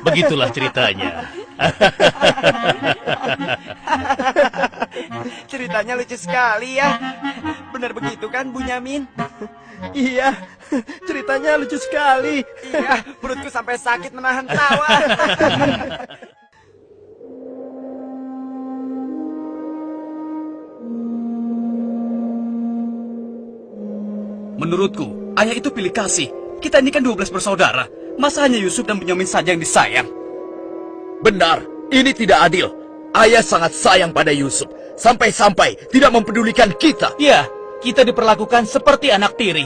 Begitulah ceritanya. Ceritanya lucu sekali ya. Benar begitu kan, Bunyamin? Iya, ceritanya lucu sekali. Iya, perutku sampai sakit menahan tawa. Menurutku, ayah itu pilih kasih. Kita ini kan 12 bersaudara. Masa hanya Yusuf dan Bunyamin saja yang disayang? Benar, ini tidak adil. Ayah sangat sayang pada Yusuf. Sampai-sampai tidak mempedulikan kita. Ya, kita diperlakukan seperti anak tiri.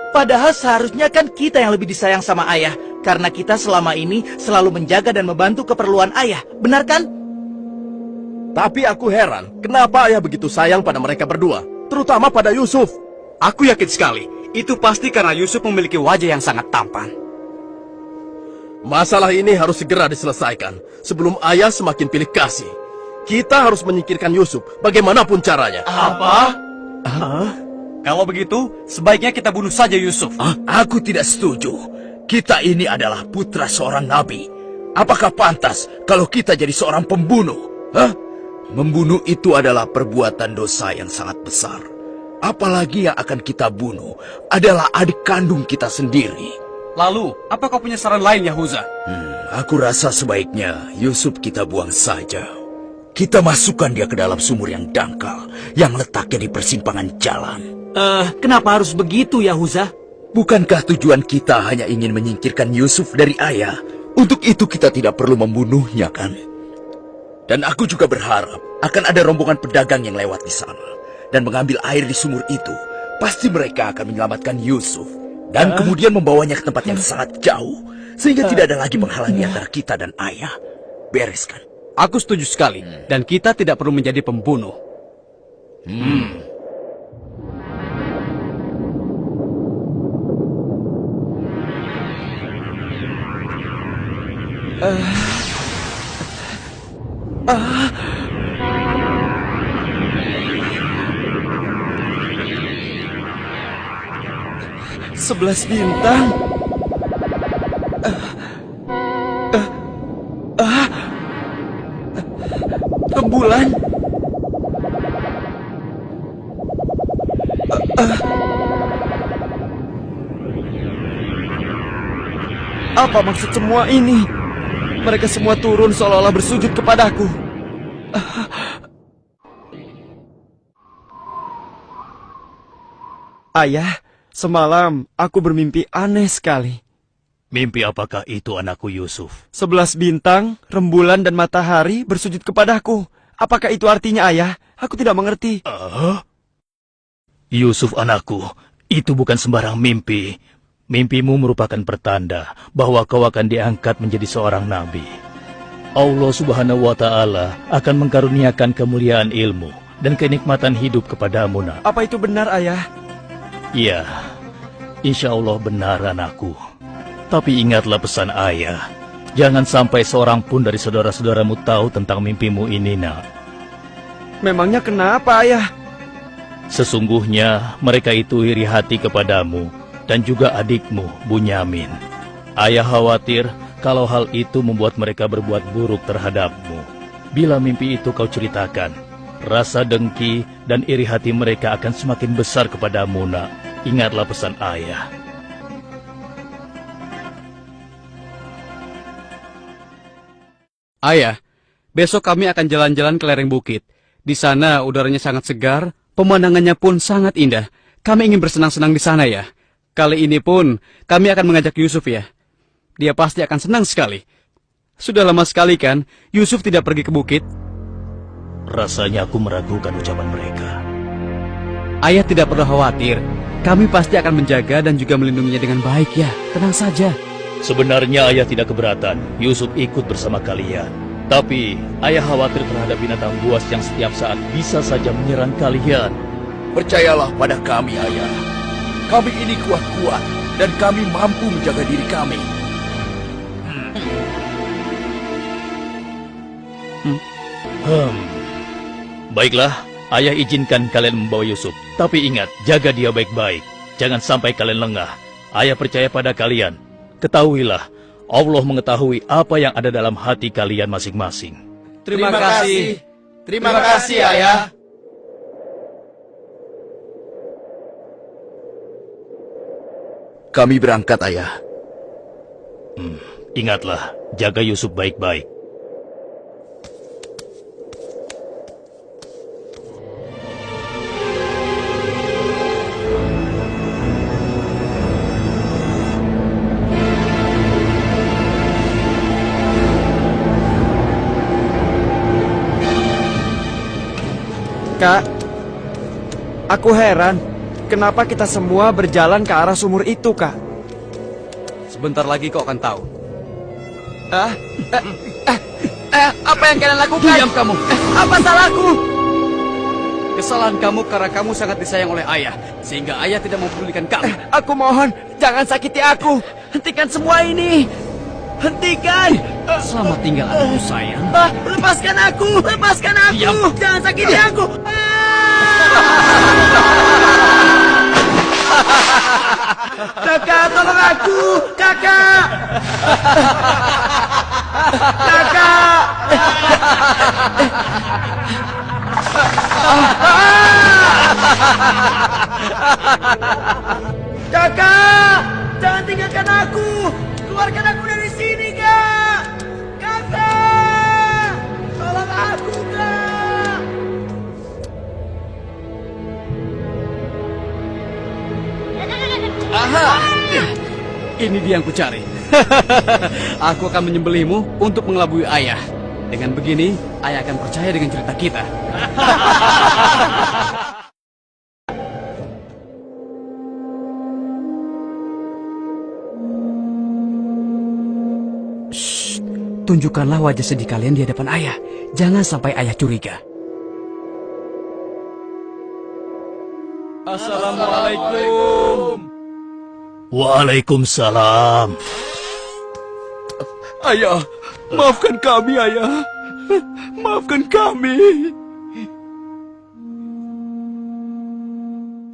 Padahal seharusnya kan kita yang lebih disayang sama ayah. Karena kita selama ini selalu menjaga dan membantu keperluan ayah. Benar kan? Tapi aku heran, kenapa ayah begitu sayang pada mereka berdua, terutama pada Yusuf. Aku yakin sekali, itu pasti karena Yusuf memiliki wajah yang sangat tampan. Masalah ini harus segera diselesaikan sebelum ayah semakin pilih kasih. Kita harus menyingkirkan Yusuf bagaimanapun caranya. Apa? Kalau begitu, sebaiknya kita bunuh saja Yusuf. Aku tidak setuju. Kita ini adalah putra seorang nabi. Apakah pantas kalau kita jadi seorang pembunuh? Membunuh itu adalah perbuatan dosa yang sangat besar. Apalagi yang akan kita bunuh adalah adik kandung kita sendiri. Lalu, apa kau punya saran lain, Yahuza? Aku rasa sebaiknya Yusuf kita buang saja. Kita masukkan dia ke dalam sumur yang dangkal, yang letaknya di persimpangan jalan. Kenapa harus begitu, Yahuza? Bukankah tujuan kita hanya ingin menyingkirkan Yusuf dari ayah? Untuk itu kita tidak perlu membunuhnya, kan? Dan aku juga berharap akan ada rombongan pedagang yang lewat di sana dan mengambil air di sumur itu. Pasti mereka akan menyelamatkan Yusuf dan kemudian membawanya ke tempat yang sangat jauh, sehingga tidak ada lagi penghalang di antara kita dan ayah. Beres, kan? Aku setuju sekali, dan kita tidak perlu menjadi pembunuh. Sebelas bintang. Rembulan. Apa maksud semua ini? Mereka semua turun seolah-olah bersujud kepadaku. Ayah, semalam aku bermimpi aneh sekali. Mimpi apakah itu, anakku Yusuf? 11 bintang, rembulan dan matahari bersujud kepadaku. Apakah itu artinya, ayah? Aku tidak mengerti. Yusuf, anakku, itu bukan sembarang mimpi. Mimpimu merupakan pertanda bahwa kau akan diangkat menjadi seorang nabi. Allah Subhanahu wa Ta'ala akan mengkaruniakan kemuliaan ilmu dan kenikmatan hidup kepadamu, nak. Apa itu benar, ayah? Iya, insya Allah benar, anakku. Tapi ingatlah pesan ayah. Jangan sampai seorang pun dari saudara-saudaramu tahu tentang mimpimu ini, nak. Memangnya kenapa, ayah? Sesungguhnya mereka itu iri hati kepadamu dan juga adikmu, Bunyamin. Ayah khawatir kalau hal itu membuat mereka berbuat buruk terhadapmu. Bila mimpi itu kau ceritakan, rasa dengki dan iri hati mereka akan semakin besar kepadamu, nak. Ingatlah pesan ayah. Ayah, besok kami akan jalan-jalan ke lereng bukit. Di sana udaranya sangat segar, pemandangannya pun sangat indah. Kami ingin bersenang-senang di sana, ya. Kali ini pun kami akan mengajak Yusuf, ya. Dia pasti akan senang sekali. Sudah lama sekali kan Yusuf tidak pergi ke bukit. Rasanya aku meragukan ucapan mereka. Ayah tidak perlu khawatir. Kami pasti akan menjaga dan juga melindunginya dengan baik, ya. Tenang saja. Sebenarnya ayah tidak keberatan Yusuf ikut bersama kalian. Tapi ayah khawatir terhadap binatang buas yang setiap saat bisa saja menyerang kalian. Percayalah pada kami, ayah. Kami ini kuat-kuat dan kami mampu menjaga diri kami. Baiklah, ayah izinkan kalian membawa Yusuf. Tapi ingat, jaga dia baik-baik. Jangan sampai kalian lengah. Ayah percaya pada kalian. Ketahuilah, Allah mengetahui apa yang ada dalam hati kalian masing-masing. Terima kasih. Terima kasih, Ayah. Kami berangkat, Ayah. Ingatlah, jaga Yusuf baik-baik. Kak, aku heran. Kenapa kita semua berjalan ke arah sumur itu, Kak? Sebentar lagi kau akan tahu. Apa yang kalian lakukan? Diam kamu. Apa salahku? Kesalahan kamu karena kamu sangat disayang oleh ayah, sehingga ayah tidak mempedulikan kamu. Aku mohon, jangan sakiti aku. Hentikan semua ini. Hentikan. Selamat tinggal anakku sayang. Lepaskan aku. Lepaskan aku. Diam. Jangan sakiti aku. Kakak, tolong aku. Kakak. Kakak. Kakak, jangan tinggalkan aku. Keluarkan aku dari sini, Kak. Kakak, tolong aku, Kak. Aha! Ini dia yang kucari. Aku akan menyembelihmu untuk mengelabui ayah. Dengan begini, ayah akan percaya dengan cerita kita. Shh, tunjukkanlah wajah sedih kalian di hadapan ayah. Jangan sampai ayah curiga. Assalamualaikum. Waalaikumsalam. Ayah, maafkan kami, Ayah. Maafkan kami.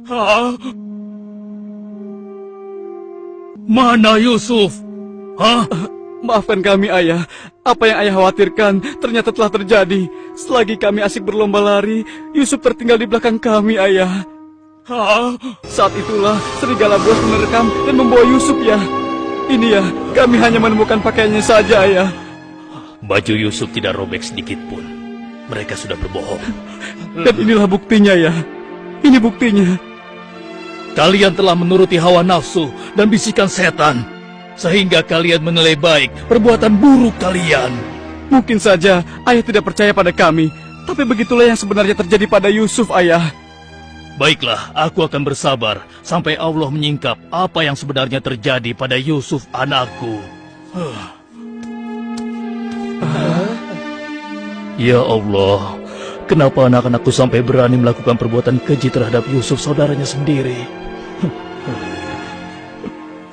Hah? Mana Yusuf? Hah? Maafkan kami, ayah. Apa yang ayah khawatirkan ternyata telah terjadi. Selagi kami asik berlomba lari, Yusuf tertinggal di belakang kami, ayah. Hah? Saat itulah serigala buas menerkam dan membawa Yusuf, ya. Ini ya, kami hanya menemukan pakaiannya saja, ayah. Baju Yusuf tidak robek sedikit pun. Mereka sudah berbohong. Dan inilah buktinya, ya. Ini buktinya. Kalian telah menuruti hawa nafsu dan bisikan setan, sehingga kalian menilai baik perbuatan buruk kalian. Mungkin saja ayah tidak percaya pada kami, tapi begitulah yang sebenarnya terjadi pada Yusuf, ayah. Baiklah, aku akan bersabar sampai Allah menyingkap apa yang sebenarnya terjadi pada Yusuf anakku. Ya Allah, kenapa anak-anakku sampai berani melakukan perbuatan keji terhadap Yusuf saudaranya sendiri?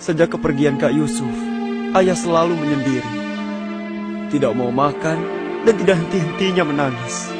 Sejak kepergian Kak Yusuf, ayah selalu menyendiri. Tidak mau makan dan tidak henti-hentinya menangis.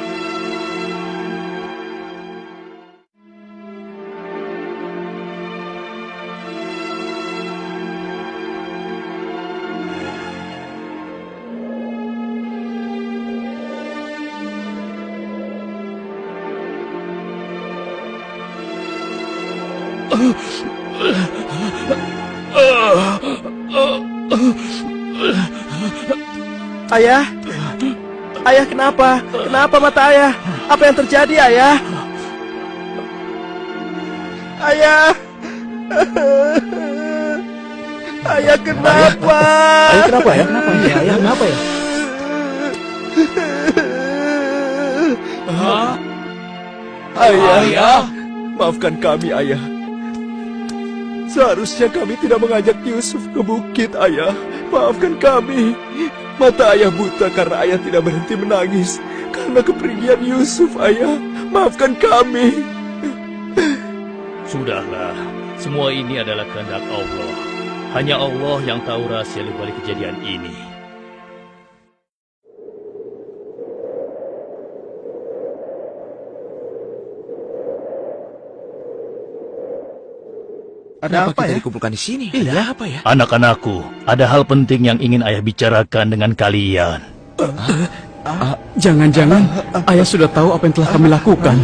Ayah? Ayah kenapa? Kenapa mata ayah? Apa yang terjadi, ayah? Ayah! Ayah kenapa? Ayah kenapa ya? Kenapa ya? Ayah kenapa ya? Ayah, maafkan kami, ayah. Seharusnya kami tidak mengajak Yusuf ke bukit, ayah. Maafkan kami. Mata ayah buta karena ayah tidak berhenti menangis karena kepergian Yusuf, ayah. Maafkan kami. Sudahlah, semua ini adalah kehendak Allah. Hanya Allah yang tahu rahasia di balik kejadian ini. Ada apa kita ya? dikumpulkan di sini? Iya. Ada apa ya? Anak-anakku, ada hal penting yang ingin ayah bicarakan dengan kalian. Jangan-jangan ayah sudah tahu apa yang telah kami lakukan.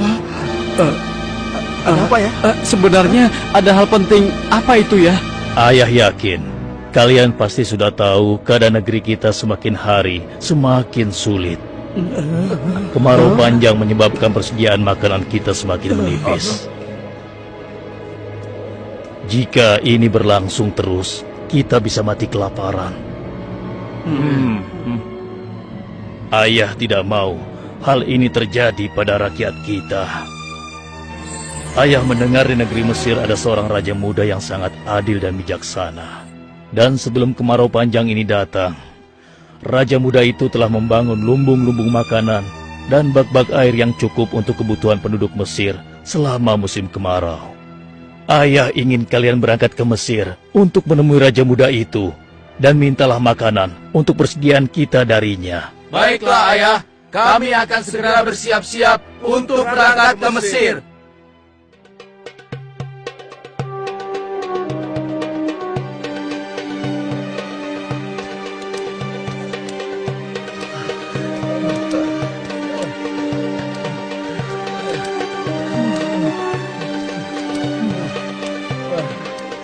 Ada apa ya? Sebenarnya ada hal penting apa itu ya? Ayah yakin, kalian pasti sudah tahu keadaan negeri kita semakin hari semakin sulit. Kemarau panjang menyebabkan persediaan makanan kita semakin menipis. Jika ini berlangsung terus, kita bisa mati kelaparan. Ayah tidak mau hal ini terjadi pada rakyat kita. Ayah mendengar di negeri Mesir ada seorang raja muda yang sangat adil dan bijaksana. Dan sebelum kemarau panjang ini datang, raja muda itu telah membangun lumbung-lumbung makanan dan bak-bak air yang cukup untuk kebutuhan penduduk Mesir selama musim kemarau. Ayah ingin kalian berangkat ke Mesir untuk menemui raja muda itu dan mintalah makanan untuk persediaan kita darinya. Baiklah ayah, kami akan segera bersiap-siap untuk berangkat ke Mesir.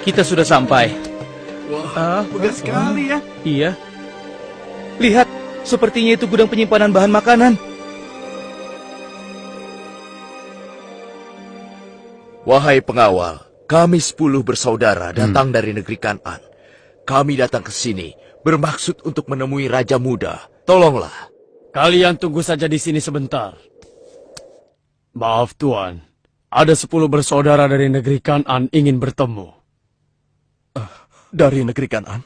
Kita sudah sampai. Mudah sekali ya. Iya. Lihat, sepertinya itu gudang penyimpanan bahan makanan. Wahai pengawal, kami 10 bersaudara datang dari negeri Kan'an. Kami datang ke sini bermaksud untuk menemui Raja Muda. Tolonglah. Kalian tunggu saja di sini sebentar. Maaf Tuan, ada 10 bersaudara dari negeri Kan'an ingin bertemu. Dari negeri Kan'an?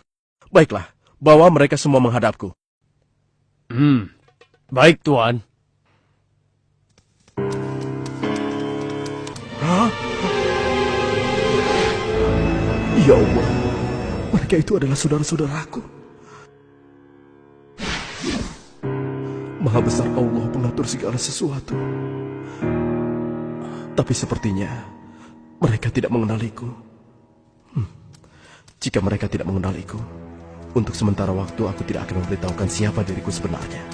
Baiklah, bawa mereka semua menghadapku. Baik Tuan. Ya Allah, mereka itu adalah saudara-saudaraku. Maha besar Allah pengatur segala sesuatu. Tapi sepertinya mereka tidak mengenaliku. Jika mereka tidak mengenaliku, untuk sementara waktu aku tidak akan memberitahukan siapa diriku sebenarnya.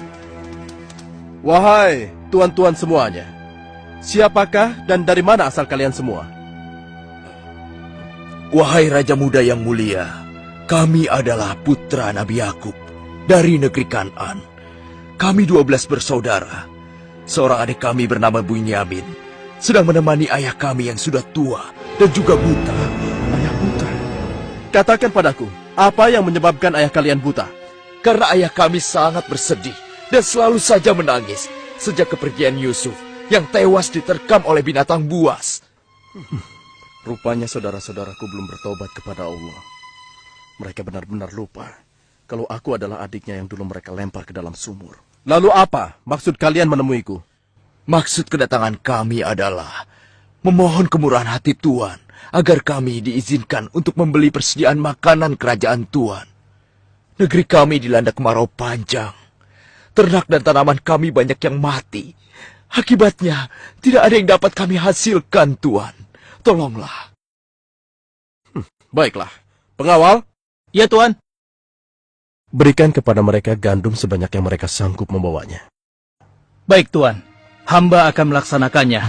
Wahai tuan-tuan semuanya, siapakah dan dari mana asal kalian semua? Wahai Raja Muda yang mulia, kami adalah putra Nabi Yakub dari negeri Kan'an. Kami 12 bersaudara. Seorang adik kami bernama Bunyamin sedang menemani ayah kami yang sudah tua dan juga buta. Ayah buta. Katakan padaku, apa yang menyebabkan ayah kalian buta? Karena ayah kami sangat bersedih dan selalu saja menangis sejak kepergian Yusuf yang tewas diterkam oleh binatang buas. Rupanya saudara-saudaraku belum bertobat kepada Allah. Mereka benar-benar lupa kalau aku adalah adiknya yang dulu mereka lempar ke dalam sumur. Lalu apa maksud kalian menemuiku? Maksud kedatangan kami adalah memohon kemurahan hati Tuan agar kami diizinkan untuk membeli persediaan makanan kerajaan Tuan. Negeri kami dilanda kemarau panjang. Ternak dan tanaman kami banyak yang mati. Akibatnya, tidak ada yang dapat kami hasilkan, Tuan. Tolonglah. Baiklah, pengawal, Ya Tuan. berikan kepada mereka gandum sebanyak yang mereka sanggup membawanya. Baik Tuan, hamba akan melaksanakannya.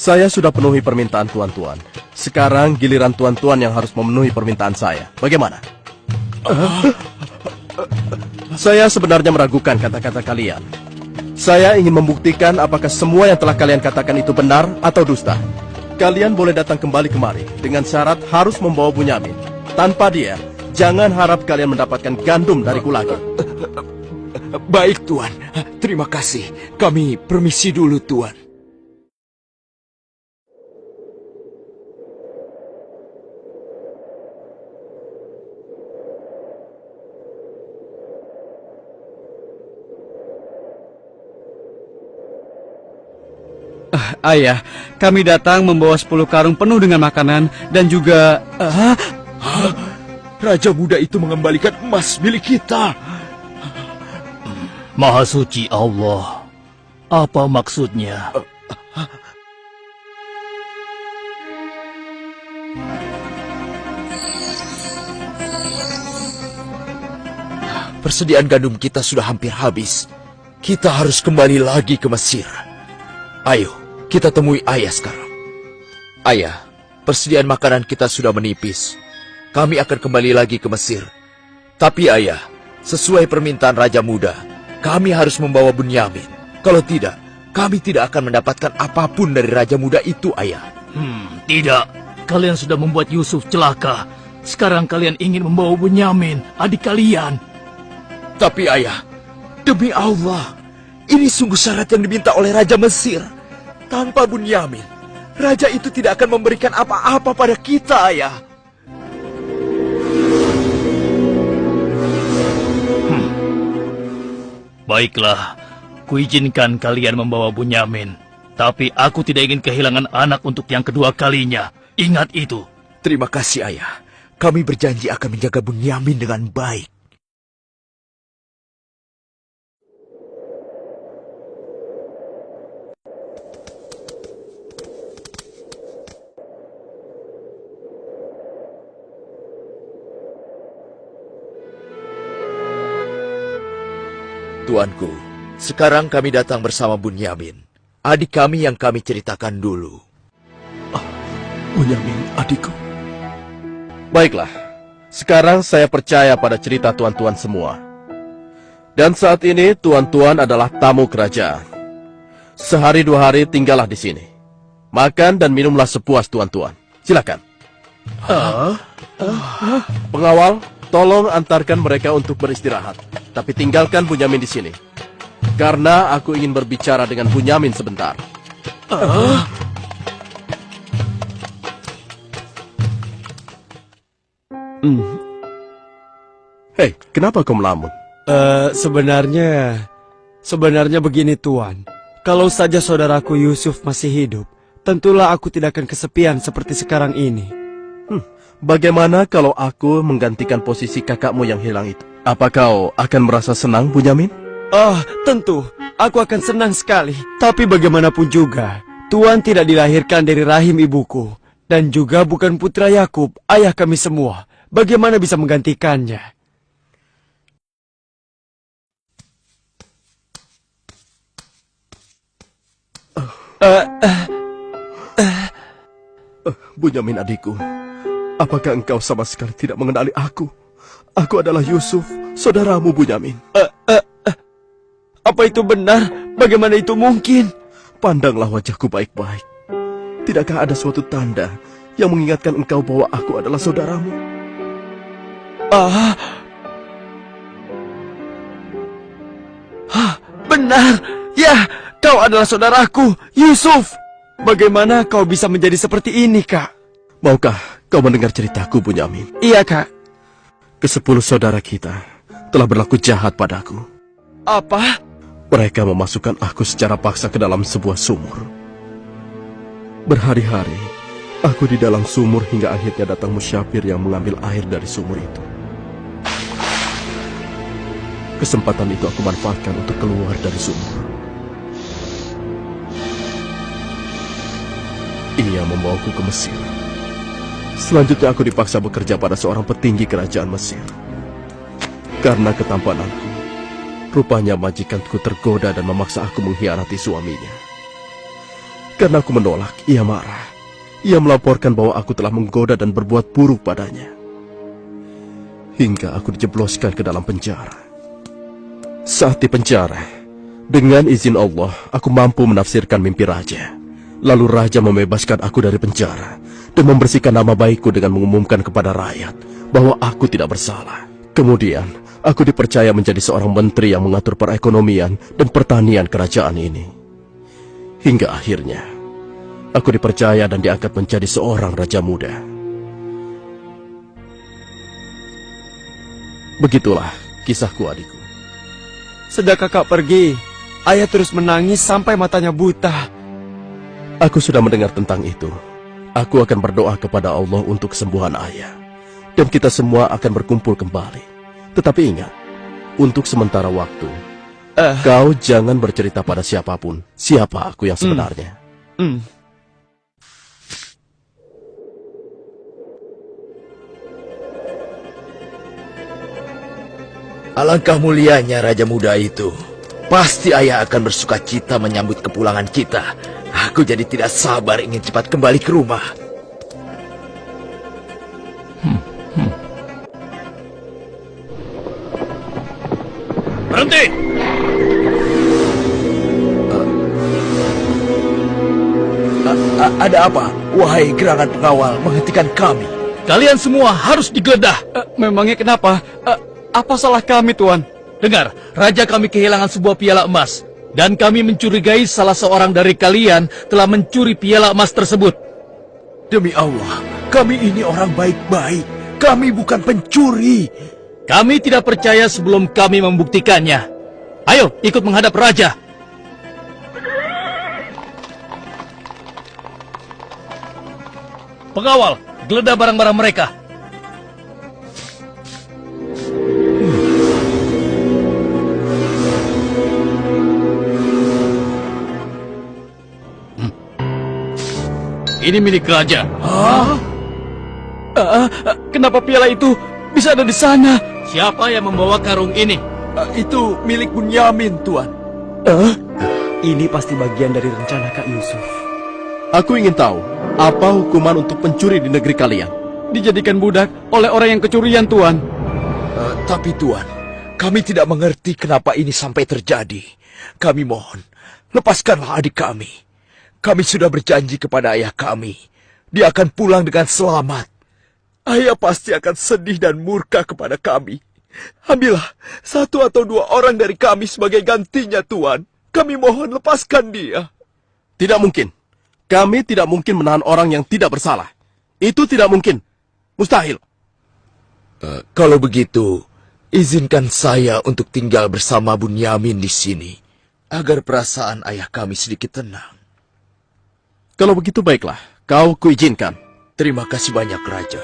Saya sudah penuhi permintaan tuan-tuan. Sekarang giliran tuan-tuan yang harus memenuhi permintaan saya. Bagaimana? Saya sebenarnya meragukan kata-kata kalian. Saya ingin membuktikan apakah semua yang telah kalian katakan itu benar atau dusta. Kalian boleh datang kembali kemari dengan syarat harus membawa Bunyamin. Tanpa dia, jangan harap kalian mendapatkan gandum dariku lagi. Baik, Tuan. Terima kasih. Kami permisi dulu, Tuan. Ayah, kami datang membawa 10 karung penuh dengan makanan dan juga... Raja muda itu mengembalikan emas milik kita. Maha suci Allah. Apa maksudnya? Persediaan gandum kita sudah hampir habis. Kita harus kembali lagi ke Mesir. Ayo, kita temui ayah sekarang. Ayah, persediaan makanan kita sudah menipis. Kami akan kembali lagi ke Mesir. Tapi ayah, sesuai permintaan Raja Muda, kami harus membawa Bunyamin. Kalau tidak, kami tidak akan mendapatkan apapun dari Raja Muda itu, ayah. Tidak. Kalian sudah membuat Yusuf celaka. Sekarang kalian ingin membawa Bunyamin, adik kalian. Tapi ayah, demi Allah, ini sungguh syarat yang diminta oleh Raja Mesir. Tanpa Bunyamin, Raja itu tidak akan memberikan apa-apa pada kita, ayah. Baiklah, kuizinkan kalian membawa Bunyamin. Tapi aku tidak ingin kehilangan anak untuk yang kedua kalinya. Ingat itu. Terima kasih, ayah. Kami berjanji akan menjaga Bunyamin dengan baik. Tuanku, sekarang kami datang bersama Bunyamin, adik kami yang kami ceritakan dulu. Bunyamin, adikku. Baiklah, sekarang saya percaya pada cerita tuan-tuan semua. Dan saat ini tuan-tuan adalah tamu kerajaan. Sehari 2 hari tinggallah di sini. Makan dan minumlah sepuas tuan-tuan. Silakan. Pengawal, tolong antarkan mereka untuk beristirahat. Tapi tinggalkan Bunyamin di sini. Karena aku ingin berbicara dengan Bunyamin sebentar. Hei, kenapa kau melamun? Sebenarnya begini Tuan. Kalau saja saudaraku Yusuf masih hidup, tentulah aku tidak akan kesepian seperti sekarang ini. Bagaimana kalau aku menggantikan posisi kakakmu yang hilang itu? Apa kau akan merasa senang, Bunyamin? Tentu. Aku akan senang sekali. Tapi bagaimanapun juga, Tuan tidak dilahirkan dari rahim ibuku. Dan juga bukan putra Yakub, ayah kami semua. Bagaimana bisa menggantikannya? Bunyamin adikku, apakah engkau sama sekali tidak mengenali aku? Aku adalah Yusuf, saudaramu Bunyamin. Apa itu benar? Bagaimana itu mungkin? Pandanglah wajahku baik-baik. Tidakkah ada suatu tanda yang mengingatkan engkau bahwa aku adalah saudaramu? Benar. Ya, kau adalah saudaraku, Yusuf. Bagaimana kau bisa menjadi seperti ini, Kak? Maukah kau mendengar ceritaku, Bunyamin? Iya, Kak. Ke-10 saudara kita telah berlaku jahat padaku. Apa? Mereka memasukkan aku secara paksa ke dalam sebuah sumur. Berhari-hari, aku di dalam sumur hingga akhirnya datang musyafir yang mengambil air dari sumur itu. Kesempatan itu aku manfaatkan untuk keluar dari sumur. Ia membawaku ke Mesir. Selanjutnya aku dipaksa bekerja pada seorang petinggi kerajaan Mesir. Karena ketampananku, rupanya majikanku tergoda dan memaksa aku mengkhianati suaminya. Karena aku menolak, ia marah. Ia melaporkan bahwa aku telah menggoda dan berbuat buruk padanya. Hingga aku dijebloskan ke dalam penjara. Saat di penjara, dengan izin Allah, aku mampu menafsirkan mimpi raja. Lalu raja membebaskan aku dari penjara dan membersihkan nama baikku dengan mengumumkan kepada rakyat bahwa aku tidak bersalah. Kemudian, aku dipercaya menjadi seorang menteri yang mengatur perekonomian dan pertanian kerajaan ini. Hingga akhirnya, aku dipercaya dan diangkat menjadi seorang raja muda. Begitulah kisahku, adikku. Sejak kakak pergi, ayah terus menangis sampai matanya buta. Aku sudah mendengar tentang itu. Aku akan berdoa kepada Allah untuk kesembuhan ayah. Dan kita semua akan berkumpul kembali. Tetapi ingat, untuk sementara waktu, Kau jangan bercerita pada siapapun siapa aku yang sebenarnya. Alangkah mulianya Raja Muda itu. Pasti ayah akan bersuka cita menyambut kepulangan kita. Aku jadi tidak sabar ingin cepat kembali ke rumah. Berhenti! Ada apa? Wahai gerangan pengawal menghentikan kami. Kalian semua harus digeledah. Memangnya kenapa? Apa salah kami, Tuan? Dengar, raja kami kehilangan sebuah piala emas. Dan kami mencurigai salah seorang dari kalian telah mencuri piala emas tersebut. Demi Allah, kami ini orang baik-baik. Kami bukan pencuri. Kami tidak percaya sebelum kami membuktikannya. Ayo, ikut menghadap raja. Pengawal, geledah barang-barang mereka. Ini milik raja. Kenapa piala itu bisa ada di sana? Siapa yang membawa karung ini? Itu milik Bunyamin, Tuan. Ini pasti bagian dari rencana Kak Yusuf. Aku ingin tahu apa hukuman untuk pencuri di negeri kalian. Dijadikan budak oleh orang yang kecurian, Tuan. Tapi Tuan, kami tidak mengerti kenapa ini sampai terjadi. Kami mohon, lepaskanlah adik kami. Kami sudah berjanji kepada ayah kami. Dia akan pulang dengan selamat. Ayah pasti akan sedih dan murka kepada kami. Ambillah 1 atau 2 orang dari kami sebagai gantinya, Tuan. Kami mohon lepaskan dia. Tidak mungkin. Kami tidak mungkin menahan orang yang tidak bersalah. Itu tidak mungkin. Mustahil. Kalau begitu, izinkan saya untuk tinggal bersama Bunyamin di sini, agar perasaan ayah kami sedikit tenang. Kalau begitu baiklah, kau kuizinkan. Terima kasih banyak, Raja.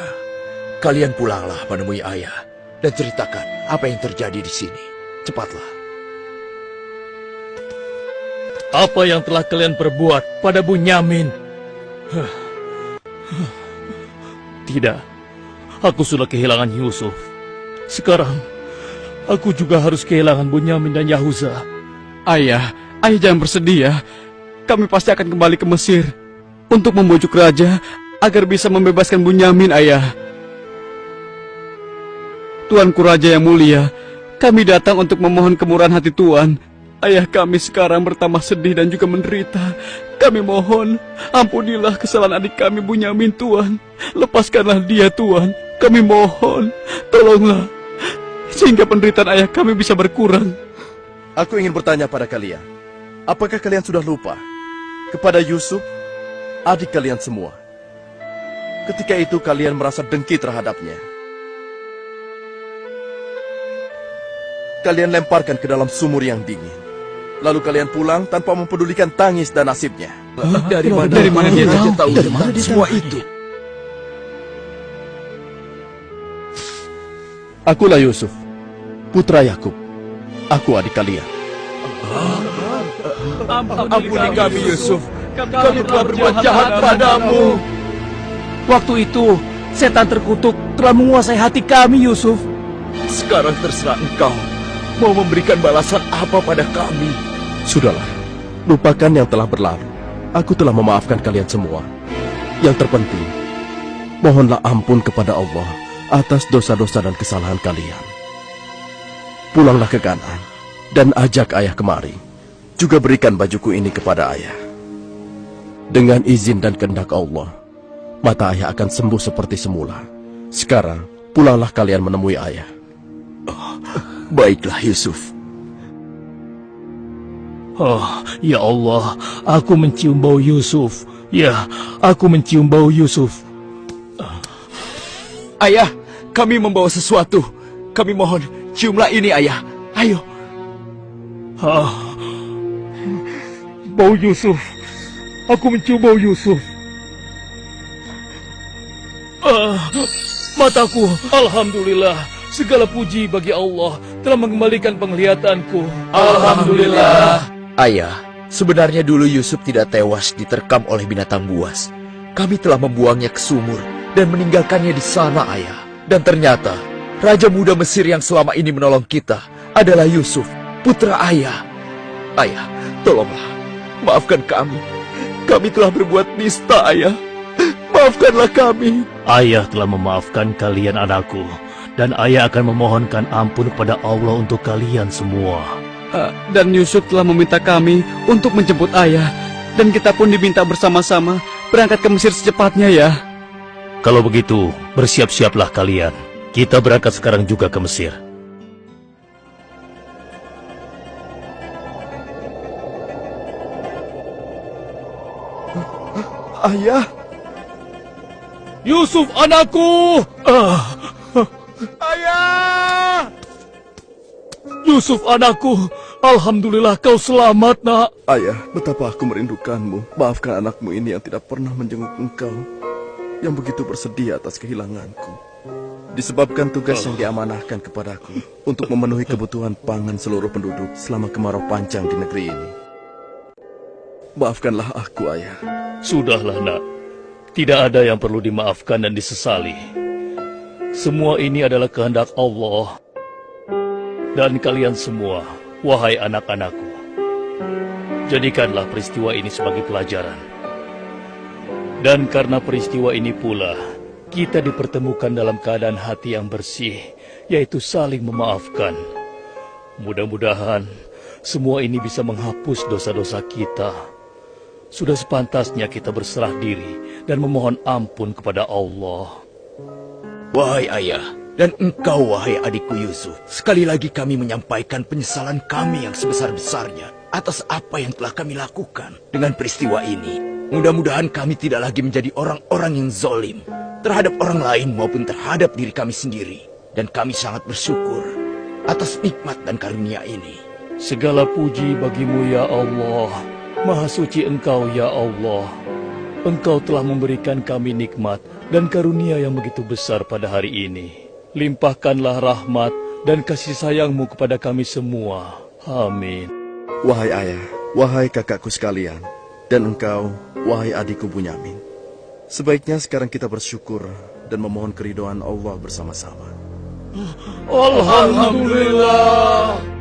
Kalian pulanglah menemui ayah dan ceritakan apa yang terjadi di sini. Cepatlah. Apa yang telah kalian perbuat pada Bunyamin? Tidak. Aku sudah kehilangan Yusuf. Sekarang, aku juga harus kehilangan Bunyamin dan Yahuza. Ayah jangan bersedih ya. Kami pasti akan kembali ke Mesir untuk membujuk raja agar bisa membebaskan Bunyamin, ayah. Tuanku Raja yang mulia, kami datang untuk memohon kemurahan hati Tuan. Ayah kami sekarang bertambah sedih dan juga menderita. Kami mohon, ampunilah kesalahan adik kami Bunyamin, Tuan. Lepaskanlah dia, Tuan. Kami mohon, tolonglah, sehingga penderitaan ayah kami bisa berkurang. Aku ingin bertanya pada kalian. Apakah kalian sudah lupa kepada Yusuf, adik kalian semua? Ketika itu kalian merasa dengki terhadapnya. Kalian lemparkan ke dalam sumur yang dingin. Lalu kalian pulang tanpa mempedulikan tangis dan nasibnya. Dari mana dia tahu tentang semua itu? Akulah Yusuf, putra Yakub. Aku adik kalian. Ampuni kami, Yusuf. Kami telah berbuat jahat padamu. Waktu itu, setan terkutuk telah menguasai hati kami, Yusuf. Sekarang terserah engkau. Mau memberikan balasan apa pada kami? Sudahlah, lupakan yang telah berlalu. Aku telah memaafkan kalian semua. Yang terpenting, mohonlah ampun kepada Allah atas dosa-dosa dan kesalahan kalian. Pulanglah ke Kanaan dan ajak ayah kemari. Juga berikan bajuku ini kepada ayah. Dengan izin dan kehendak Allah, mata ayah akan sembuh seperti semula. Sekarang, pulanglah kalian menemui ayah. Baiklah, Yusuf. Oh, ya Allah, aku mencium bau Yusuf. Ya, aku mencium bau Yusuf. Ayah, kami membawa sesuatu. Kami mohon, ciumlah ini, ayah. Ayo. Bau Yusuf. Aku mencium bau Yusuf. Mataku, alhamdulillah. Segala puji bagi Allah telah mengembalikan penglihatanku. Alhamdulillah. Ayah, sebenarnya dulu Yusuf tidak tewas diterkam oleh binatang buas. Kami telah membuangnya ke sumur dan meninggalkannya di sana, Ayah. Dan ternyata, Raja Muda Mesir yang selama ini menolong kita adalah Yusuf, putra Ayah. Ayah, tolonglah, maafkan kami. Kami telah berbuat nista, Ayah. Maafkanlah kami. Ayah telah memaafkan kalian anakku, dan ayah akan memohonkan ampun kepada Allah untuk kalian semua. Dan Yusuf telah meminta kami untuk menjemput ayah. Dan kita pun diminta bersama-sama berangkat ke Mesir secepatnya ya. Kalau begitu, bersiap-siaplah kalian. Kita berangkat sekarang juga ke Mesir. Ayah, Yusuf anakku! ayah! Yusuf anakku! Alhamdulillah kau selamat, nak. Ayah, betapa aku merindukanmu. Maafkan anakmu ini yang tidak pernah menjenguk engkau, yang begitu bersedih atas kehilanganku. Disebabkan tugas yang diamanahkan kepadaku untuk memenuhi kebutuhan pangan seluruh penduduk selama kemarau panjang di negeri ini. Maafkanlah aku, ayah. Sudahlah, nak. Tidak ada yang perlu dimaafkan dan disesali. Semua ini adalah kehendak Allah. Dan kalian semua, wahai anak-anakku, jadikanlah peristiwa ini sebagai pelajaran. Dan karena peristiwa ini pula, kita dipertemukan dalam keadaan hati yang bersih, yaitu saling memaafkan. Mudah-mudahan semua ini bisa menghapus dosa-dosa kita. Sudah sepantasnya kita berserah diri dan memohon ampun kepada Allah. Wahai ayah, dan engkau wahai adikku Yusuf, sekali lagi kami menyampaikan penyesalan kami yang sebesar-besarnya atas apa yang telah kami lakukan dengan peristiwa ini. Mudah-mudahan kami tidak lagi menjadi orang-orang yang zalim terhadap orang lain maupun terhadap diri kami sendiri. Dan kami sangat bersyukur atas nikmat dan karunia ini. Segala puji bagimu ya Allah. Maha suci Engkau ya Allah. Engkau telah memberikan kami nikmat dan karunia yang begitu besar pada hari ini. Limpahkanlah rahmat dan kasih sayang-Mu kepada kami semua. Amin. Wahai ayah, wahai kakakku sekalian, dan engkau, wahai adikku Bunyamin. Sebaiknya sekarang kita bersyukur dan memohon keridhaan Allah bersama-sama. Alhamdulillah.